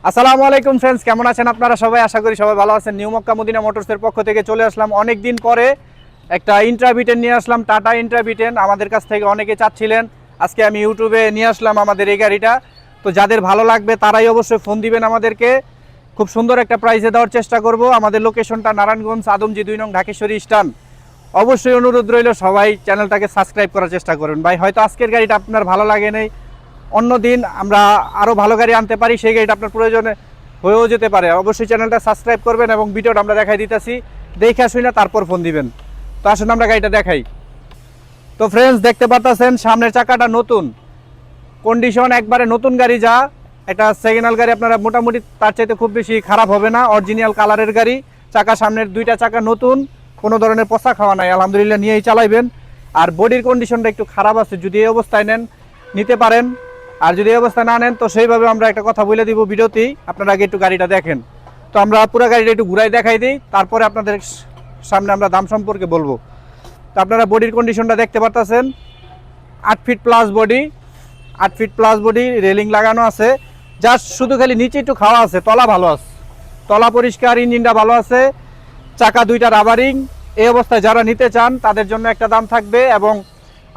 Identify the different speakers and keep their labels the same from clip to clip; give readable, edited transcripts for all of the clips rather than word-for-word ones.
Speaker 1: আসসালামু আলাইকুম ফ্রেন্ডস, কেমন আছেন আপনারা সবাই? আশা করি সবাই ভালো আছেন। নিউ মক্কা মদিনা মোটরসের পক্ষ থেকে চলে আসলাম অনেক দিন পরে একটা ইন্ট্রাভিটেন নিয়ে আসলাম, টাটা ইন্ট্রাভিটেন। আমাদের কাছ থেকে অনেকে চাচ্ছিলেন, আজকে আমি ইউটিউবে নিয়ে আসলাম আমাদের এই গাড়িটা। তো যাদের ভালো লাগবে তারাই অবশ্যই ফোন দিবেন আমাদেরকে, খুব সুন্দর একটা প্রাইসে দেওয়ার চেষ্টা করব। আমাদের লোকেশনটা নারায়ণগঞ্জ আদমজি 2 নং ঢাকেশ্বরী স্টান। অবশ্যই অনুরোধ রইল সবাই চ্যানেলটাকে সাবস্ক্রাইব করার চেষ্টা করুন। ভাই হয়তো আজকের গাড়িটা আপনার ভালো লাগে নেই, অন্য দিন আমরা আরও ভালো গাড়ি আনতে পারি, সেই গাড়িটা আপনার প্রয়োজনে হয়েও যেতে পারে। অবশ্যই চ্যানেলটা সাবস্ক্রাইব করবেন এবং ভিডিওটা আমরা দেখাই দিতেছি, দেখে আসুই না তারপর ফোন দিবেন। তো আসুন আমরা গাড়িটা দেখাই। তো ফ্রেন্ডস, দেখতে পাচ্ছেন সামনের চাকাটা নতুন কন্ডিশন, একবারে নতুন গাড়ি। যা একটা সেকেন্ড হ্যান্ড গাড়ি আপনারা মোটামুটি তার চাইতে খুব বেশি খারাপ হবে না। অরিজিনাল কালারের গাড়ি, চাকা সামনের দুইটা চাকা নতুন, কোনো ধরনের পচা খাওয়া নাই, আলহামদুলিল্লাহ নিয়েই চালাইবেন। আর বডির কন্ডিশনটা একটু খারাপ আছে, যদি এই অবস্থায় নেন নিতে পারেন, আর যদি এই অবস্থায় না নেন তো সেইভাবে আমরা একটা কথা বলে দিব ভিডিওতেই। আপনারা আগে একটু গাড়িটা দেখেন। তো আমরা পুরো গাড়িটা একটু ঘুরাই দেখাই দিই, তারপরে আপনাদের সামনে আমরা দাম সম্পর্কে বলবো। তো আপনারা বডির কন্ডিশনটা দেখতে পাচ্ছেন, 8 fit plus body, 8 fit plus body, railing লাগানো আছে। জাস্ট শুধু খালি নিচে একটু খাওয়া আছে, তলা ভালো আছে, তলা পরিষ্কার, ইঞ্জিনটা ভালো আছে, চাকা দুইটা রাবারিং। এই অবস্থায় যারা নিতে চান তাদের জন্য একটা দাম থাকবে। এবং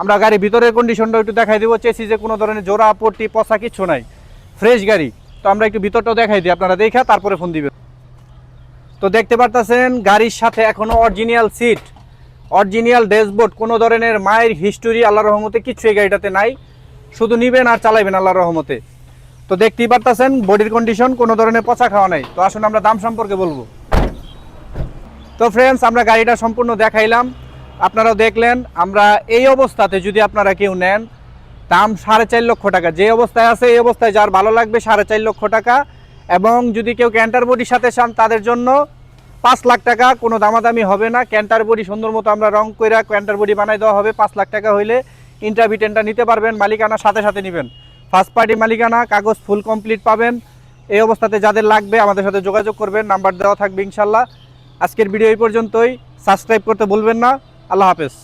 Speaker 1: আমরা গাড়ির ভিতরের কন্ডিশনটা একটু দেখাই দেবো। চেসিসে কোনো ধরনের জোড়া পট্টি পচা কিচ্ছু নাই, ফ্রেশ গাড়ি। তো আমরা একটু ভিতরটাও দেখাই দিই, আপনারা দেখা তারপরে ফোন দিবেন। তো দেখতে পারতেছেন গাড়ির সাথে এখনো অরিজিনাল সিট, অরিজিনাল ড্যাশবোর্ড, কোনো ধরনের মায়ের হিস্টোরি আল্লাহর রহমতে কিচ্ছু এই গাড়িটাতে নাই। শুধু নিবেন আর চালাইবেন আল্লাহর রহমতে। তো দেখতেই পারতেছেন বডির কন্ডিশন, কোনো ধরনের পচা খাওয়া নাই। তো আসুন আমরা দাম সম্পর্কে বলবো। তো ফ্রেন্ডস, আমরা গাড়িটা সম্পূর্ণ দেখাইলাম, আপনারাও দেখলেন। আমরা এই অবস্থাতে যদি আপনারা কেউ নেন, দাম 4.5 লক্ষ টাকা। যে অবস্থায় আছে এই অবস্থায় যার ভালো লাগবে 4.5 লক্ষ টাকা। এবং যদি কেউ ক্যান্টার বডির সাথে চান তাদের জন্য 5 লাখ টাকা, কোনো দামাদামি হবে না। ক্যান্টার বডি সুন্দর মতো আমরা রং করে ক্যান্টার বডি বানাই দেওয়া হবে। 5 লাখ টাকা হইলে ইন্ট্রাভিটেনটা নিতে পারবেন, মালিকানা সাথে সাথে নেবেন, ফার্স্ট পার্টি মালিকানা, কাগজ ফুল কমপ্লিট পাবেন। এই অবস্থাতে যাদের লাগবে আমাদের সাথে যোগাযোগ করবেন, নাম্বার দেওয়া থাকবে ইনশাল্লাহ। আজকের ভিডিও এই পর্যন্তই, সাবস্ক্রাইব করতে ভুলবেন না। আল্লাহ হাফেজ।